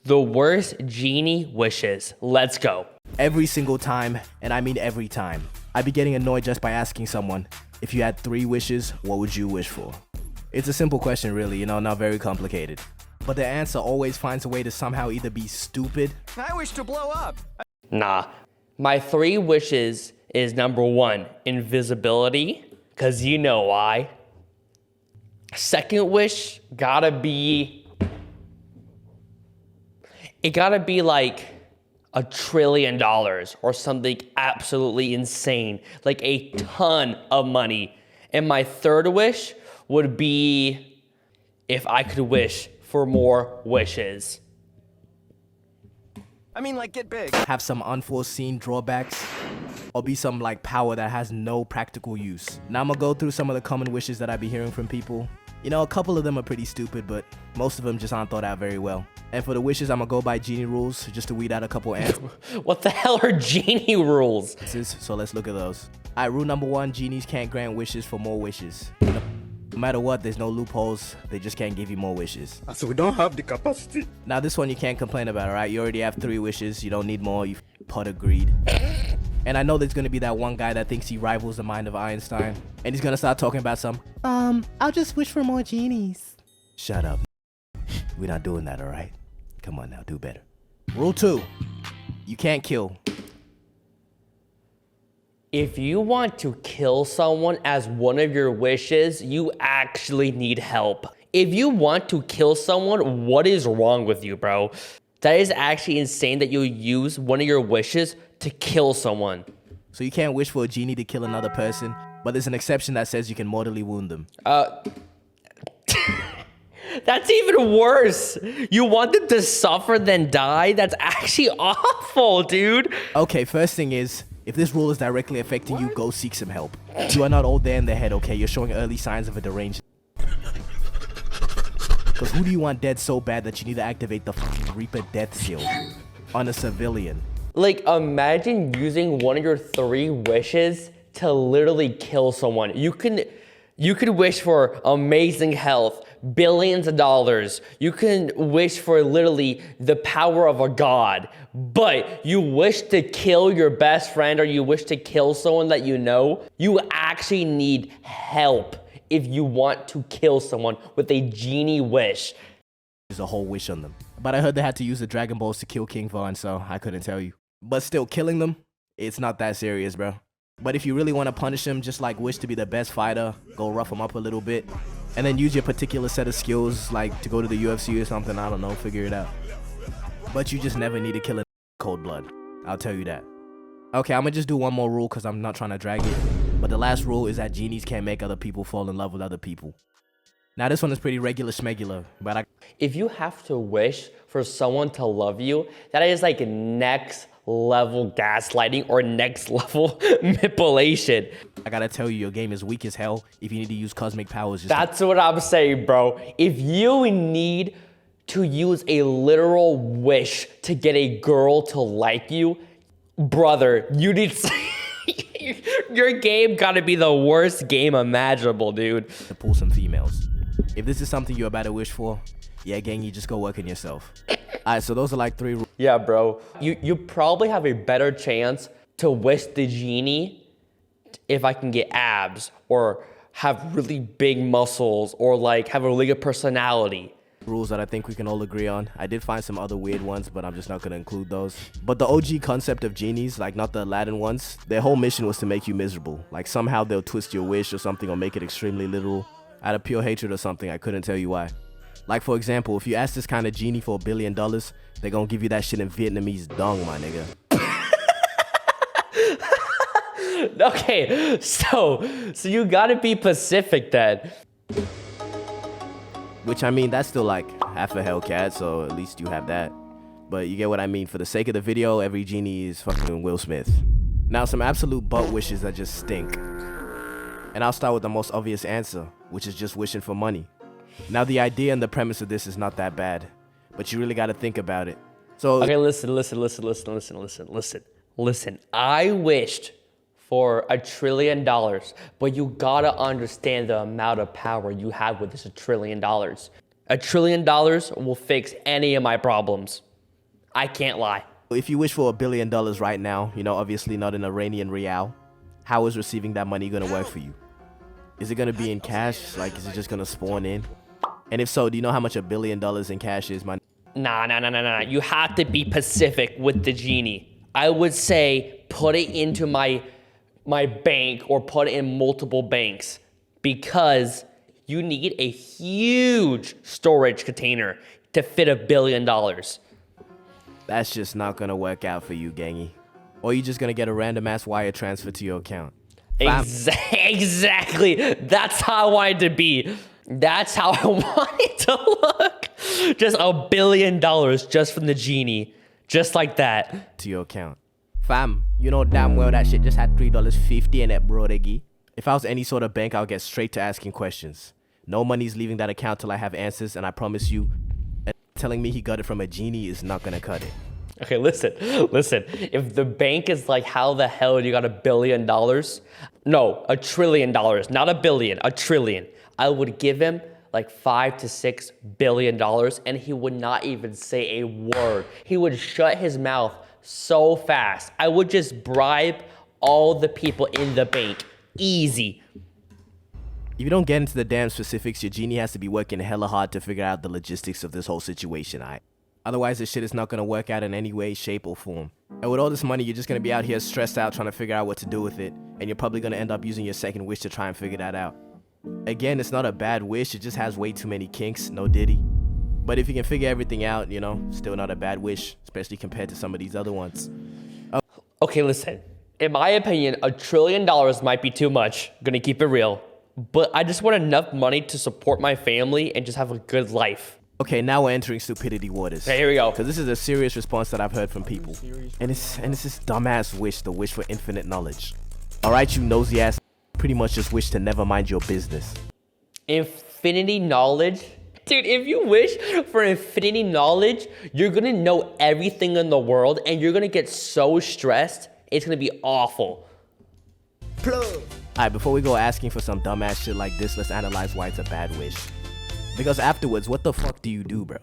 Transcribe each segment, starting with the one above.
The worst genie wishes. Let's go. Every single time, and I mean every time, I'd be getting annoyed just by asking someone, if you had 3 wishes, what would you wish for? It's a simple question really, not very complicated. But the answer always finds a way to somehow either be stupid. I wish to blow up. Nah. My 3 wishes is number 1, invisibility, because you know why. Second wish, it gotta be like $1 trillion or something absolutely insane, like a ton of money. And my third wish would be if I could wish for more wishes. I mean, like, get big. Have some unforeseen drawbacks, or be some like power that has no practical use. Now I'm gonna go through some of the common wishes that I be hearing from people. A couple of them are pretty stupid, but most of them just aren't thought out very well. And for the wishes, I'm gonna go by Genie rules, just to weed out a couple answers. What the hell are Genie rules? So let's look at those. Alright, rule number 1, genies can't grant wishes for more wishes. No matter what, there's no loopholes, they just can't give you more wishes. So we don't have the capacity. Now this one you can't complain about, alright? You already have 3 wishes, you don't need more, you pot of greed. And I know there's gonna be that one guy that thinks he rivals the mind of Einstein, and he's gonna start talking about I'll just wish for more genies. Shut up. We're not doing that, alright? Come on now, do better. Rule 2, you can't kill. If you want to kill someone as one of your wishes, you actually need help. If you want to kill someone, what is wrong with you, bro? That is actually insane that you use one of your wishes to kill someone. So you can't wish for a genie to kill another person, but there's an exception that says you can mortally wound them. That's even worse. You want them to suffer than die? That's actually awful, dude. Okay, first thing is, if this rule is directly affecting you, go seek some help. You are not all there in the head, okay? You're showing early signs of a deranged. Because who do you want dead so bad that you need to activate the Reaper death seal on a civilian? Like, imagine using one of your 3 wishes to literally kill someone. You could wish for amazing health, billions of dollars. You can wish for literally the power of a god, but you wish to kill your best friend or you wish to kill someone that you know. You actually need help if you want to kill someone with a genie wish. There's a whole wish on them. But I heard they had to use the Dragon Balls to kill King Von, so I couldn't tell you. But still, killing them, it's not that serious, bro. But if you really want to punish him, just like wish to be the best fighter, go rough him up a little bit, and then use your particular set of skills, like to go to the UFC or something, I don't know, figure it out. But you just never need to kill a cold blood, I'll tell you that. Okay, I'm gonna just do one more rule because I'm not trying to drag it. But the last rule is that genies can't make other people fall in love with other people. Now this one is pretty regular schmegular, but if you have to wish for someone to love you, that is like next level gaslighting or next level manipulation. I gotta tell you, your game is weak as hell. If you need to use cosmic powers, that's what I'm saying, bro. If you need to use a literal wish to get a girl to like you, brother, you need your game gotta be the worst game imaginable, dude. To pull some females. If this is something you're about to wish for, yeah, gang, you just go work on yourself. Alright, so those are like 3 rules. Yeah, bro. You probably have a better chance to wish the genie if I can get abs or have really big muscles or like have a really good personality. Rules that I think we can all agree on. I did find some other weird ones, but I'm just not gonna include those. But the OG concept of genies, like not the Aladdin ones, their whole mission was to make you miserable. Like somehow they'll twist your wish or something or make it extremely literal. Out of pure hatred or something, I couldn't tell you why. Like for example, if you ask this kind of genie for $1 billion, they're gonna give you that shit in Vietnamese dong, my nigga. Okay, so you gotta be Pacific then. Which I mean, that's still like half a Hellcat, so at least you have that. But you get what I mean. For the sake of the video, every genie is fucking Will Smith. Now some absolute butt wishes that just stink. And I'll start with the most obvious answer, which is just wishing for money. Now the idea and the premise of this is not that bad, but you really gotta think about it. So okay, listen. I wished for $1 trillion, but you gotta understand the amount of power you have with this $1 trillion. $1 trillion will fix any of my problems. I can't lie. If you wish for $1 billion right now, you know, obviously not in Iranian real, how is receiving that money gonna work for you? Is it gonna be in cash? Like, is it just gonna spawn in? And if so, do you know how much $1 billion in cash is, man? Nah. You have to be specific with the Genie. I would say put it into my bank or put it in multiple banks because you need a huge storage container to fit $1 billion. That's just not gonna work out for you, gangy. Or you just gonna get a random ass wire transfer to your account. Exactly. That's how I want it to be. That's how I want it to look. Just $1 billion just from the Genie. Just like that. To your account. Fam, you know damn well that shit just had $3.50 in it, bro, Reggie. If I was any sort of bank, I'll get straight to asking questions. No money's leaving that account till I have answers, and I promise you, telling me he got it from a Genie is not gonna cut it. Okay, listen. If the bank is like, how the hell you got $1 billion? No, $1 trillion, not $1 billion, $1 trillion. I would give him like $5 to $6 billion, and he would not even say a word. He would shut his mouth so fast. I would just bribe all the people in the bank. Easy. If you don't get into the damn specifics, your Genie has to be working hella hard to figure out the logistics of this whole situation, alright? Otherwise, this shit is not gonna work out in any way, shape, or form. And with all this money, you're just gonna be out here stressed out trying to figure out what to do with it, and you're probably gonna end up using your second wish to try and figure that out. Again, it's not a bad wish, it just has way too many kinks, no diddy. But if you can figure everything out, you know, still not a bad wish, especially compared to some of these other ones. Okay, listen. In my opinion, $1 trillion might be too much. I'm gonna keep it real. But I just want enough money to support my family and just have a good life. Okay, now we're entering stupidity waters. Okay, here we go. Because this is a serious response that I've heard from people. And it's this dumbass wish, the wish for infinite knowledge. Alright, you nosy ass, pretty much just wish to never mind your business. Infinity knowledge? Dude, if you wish for infinity knowledge, you're gonna know everything in the world and you're gonna get so stressed, it's gonna be awful. Alright, before we go asking for some dumbass shit like this, let's analyze why it's a bad wish. Because afterwards, what the fuck do you do, bro?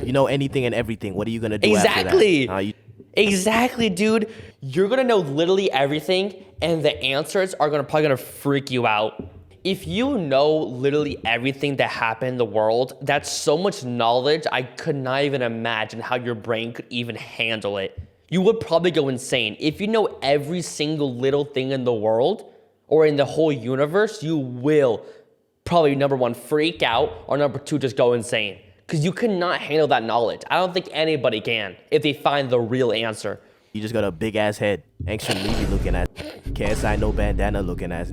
You know anything and everything. What are you gonna do Exactly. after that? Exactly, dude. You're gonna know literally everything, and the answers are probably gonna freak you out. If you know literally everything that happened in the world, that's so much knowledge, I could not even imagine how your brain could even handle it. You would probably go insane. If you know every single little thing in the world, or in the whole universe, you will probably, number one, freak out, or number two, just go insane. Because you cannot handle that knowledge. I don't think anybody can if they find the real answer. You just got a big ass head, ancient Levy looking at, KSI no bandana looking at.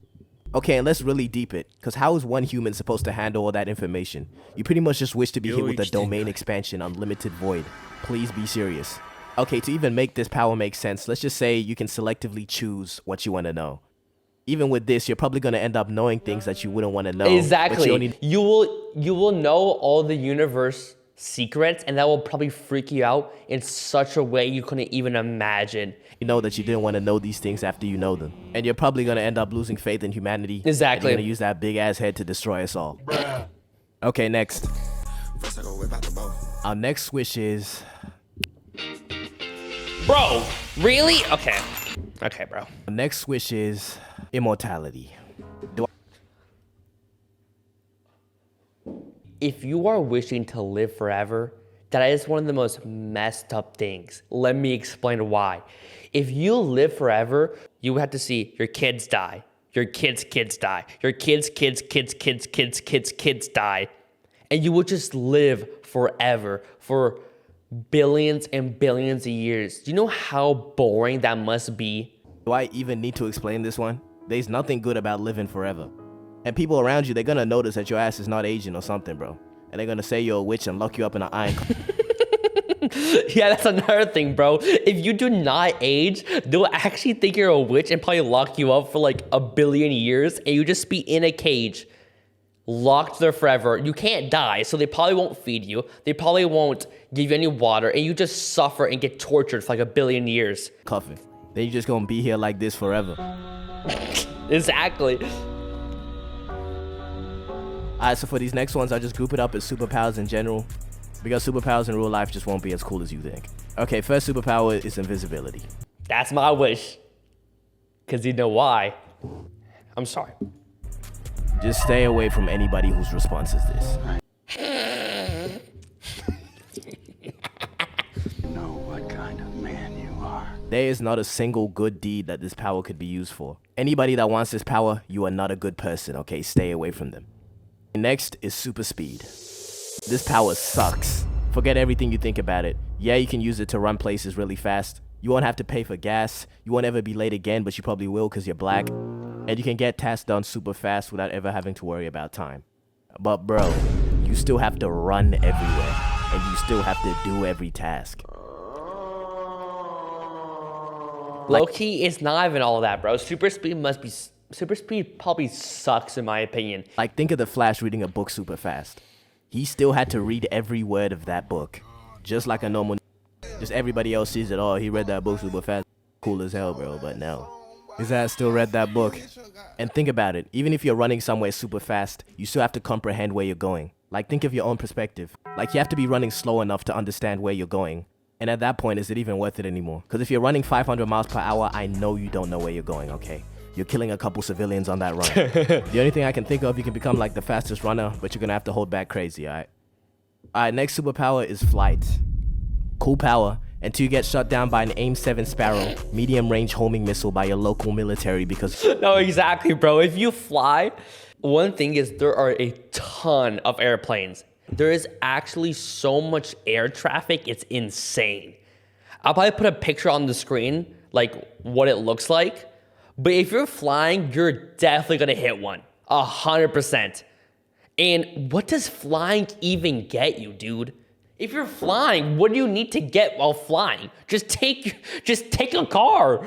Okay, and let's really deep it, because how is one human supposed to handle all that information? You pretty much just wish to be hit with a domain expansion, unlimited void. Please be serious. Okay, to even make this power make sense, let's just say you can selectively choose what you want to know. Even with this, you're probably going to end up knowing things that you wouldn't want to know. Exactly. You will know all the universe secrets, and that will probably freak you out in such a way you couldn't even imagine. You know that you didn't want to know these things after you know them. And you're probably going to end up losing faith in humanity. Exactly. And you're going to use that big ass head to destroy us all. Okay, next. Our next wish is... Bro, really? Okay. Okay, bro. Our next wish is immortality. If you are wishing to live forever, that is one of the most messed up things. Let me explain why. If you live forever, you would have to see your kids die, your kids' kids die, your kids' kids die, and you would just live forever for billions and billions of years. Do you know how boring that must be? Do I even need to explain this one? There's nothing good about living forever. And people around you, they're gonna notice that your ass is not aging or something, bro. And they're gonna say you're a witch and lock you up in an iron. Yeah, that's another thing, bro. If you do not age, they'll actually think you're a witch and probably lock you up for like 1 billion years, and you just be in a cage, locked there forever. You can't die, so they probably won't feed you. They probably won't give you any water, and you just suffer and get tortured for like 1 billion years. Cuffing. Then you're just gonna be here like this forever. Exactly. Alright, so for these next ones, I'll just group it up as superpowers in general. Because superpowers in real life just won't be as cool as you think. Okay, first superpower is invisibility. That's my wish. Because you know why? I'm sorry. Just stay away from anybody whose response is this. Know what kind of man you are. There is not a single good deed that this power could be used for. Anybody that wants this power, you are not a good person, okay? Stay away from them. Next is super speed. This power sucks. Forget everything you think about it. Yeah, you can use it to run places really fast. You won't have to pay for gas. You won't ever be late again, but you probably will because you're black. And you can get tasks done super fast without ever having to worry about time. But bro, you still have to run everywhere. And you still have to do every task. Low-key, it's not even all of that, bro. Super speed probably sucks in my opinion. Like, think of the Flash reading a book super fast. He still had to read every word of that book. Just like a normal. Just everybody else sees it. Oh, he read that book super fast. Cool as hell, bro. But no. His ass still read that book. And think about it. Even if you're running somewhere super fast, you still have to comprehend where you're going. Like, think of your own perspective. Like, you have to be running slow enough to understand where you're going. And at that point, is it even worth it anymore? Because if you're running 500 miles per hour, I know you don't know where you're going, okay? You're killing a couple civilians on that run. The only thing I can think of, you can become like the fastest runner, but you're gonna have to hold back crazy, alright? Alright, next superpower is flight. Cool power until you get shut down by an AIM-7 Sparrow, medium-range homing missile by your local military because... No, exactly, bro. If you fly, one thing is there are a ton of airplanes. There is actually so much air traffic, it's insane. I'll probably put a picture on the screen, like what it looks like. But if you're flying, you're definitely gonna hit one, 100%. And what does flying even get you, dude? If you're flying, what do you need to get while flying? Just take a car.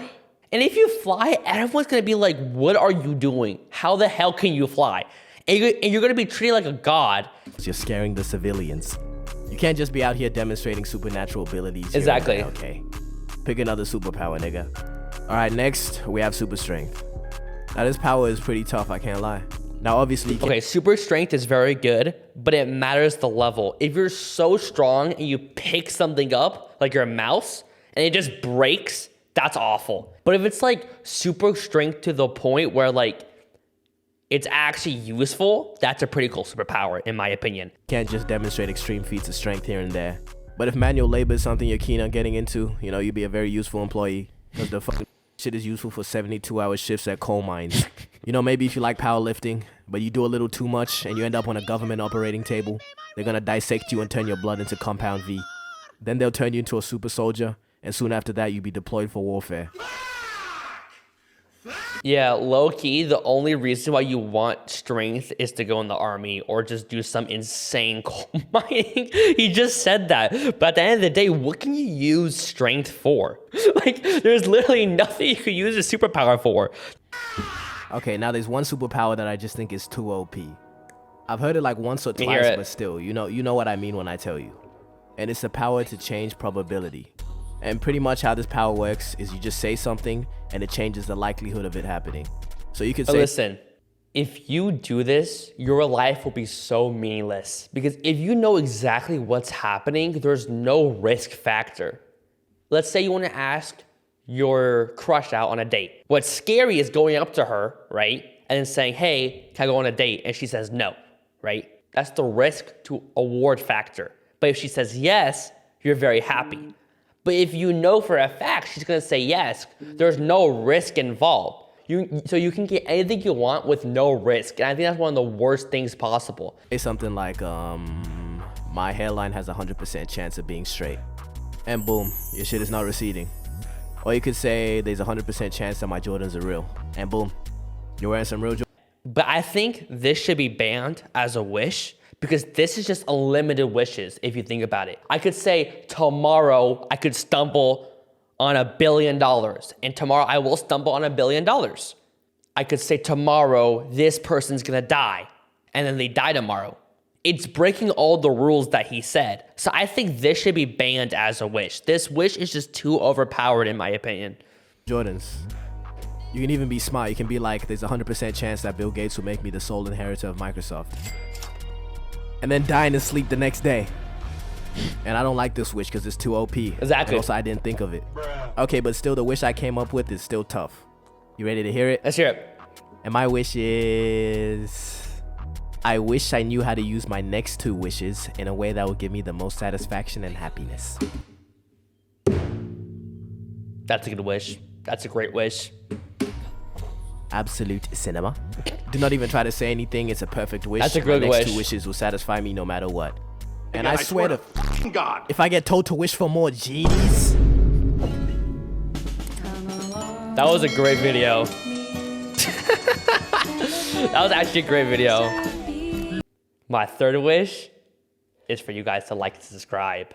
And if you fly, everyone's gonna be like, what are you doing? How the hell can you fly? And you're gonna be treated like a god. You're scaring the civilians. You can't just be out here demonstrating supernatural abilities. Here Exactly. and there, okay. Pick another superpower, nigga. Alright, next, we have super strength. Now, this power is pretty tough, I can't lie. Now, obviously... Okay, super strength is very good, but it matters the level. If you're so strong and you pick something up, like your mouse, and it just breaks, that's awful. But if it's like super strength to the point where like it's actually useful, that's a pretty cool superpower, in my opinion. Can't just demonstrate extreme feats of strength here and there. But if manual labor is something you're keen on getting into, you know, you'd be a very useful employee. Because the fucking shit is useful for 72-hour shifts at coal mines. You know, maybe if you like powerlifting, but you do a little too much and you end up on a government operating table, they're gonna dissect you and turn your blood into compound V. Then they'll turn you into a super soldier, and soon after that, you'll be deployed for warfare. Yeah, low-key, the only reason why you want strength is to go in the army or just do some insane coal mining. He just said that. But at the end of the day, what can you use strength for? Like, there's literally nothing you could use a superpower for. Okay, now there's one superpower that I just think is too OP. I've heard it like once or hear twice, it. but still, you know what I mean when I tell you. And it's the power to change probability. And pretty much how this power works is you just say something and it changes the likelihood of it happening. So you could But say, listen, if you do this, your life will be so meaningless. Because if you know exactly what's happening, there's no risk factor. Let's say you want to ask your crush out on a date. What's scary is going up to her, right? And then saying, hey, can I go on a date? And she says no, right? That's the risk to award factor. But if she says yes, you're very happy. But if you know for a fact she's gonna say yes, there's no risk involved. So you can get anything you want with no risk. And I think that's one of the worst things possible. say something like, my hairline has a 100% chance of being straight. And boom, your shit is not receding. Or you could say there's a 100% chance that my Jordans are real. And boom, you're wearing some real Jordans. But I think this should be banned as a wish because this is just unlimited wishes if you think about it. I could say tomorrow I could stumble on $1 billion and tomorrow I will stumble on $1 billion. I could say tomorrow this person's gonna die and then they die tomorrow. It's breaking all the rules that he said. So I think this should be banned as a wish. This wish is just too overpowered in my opinion. Jordans. You can even be smart. You can be like, there's a 100% chance that Bill Gates will make me the sole inheritor of Microsoft. And then die in his sleep the next day. And I don't like this wish because it's too OP. Exactly. And also, I didn't think of it. Okay, but still, the wish I came up with is still tough. You ready to hear it? Let's hear it. And my wish is... I wish I knew how to use my next 2 wishes in a way that would give me the most satisfaction and happiness. That's a good wish. That's a great wish. Absolute cinema. Do not even try to say anything. It's a perfect wish. That's a good my next wish. 2 wishes will satisfy me no matter what. And Yeah, I swear to God. if I get told to wish for more genies... That was a great video. That was actually a great video. My 3rd wish is for you guys to like and subscribe.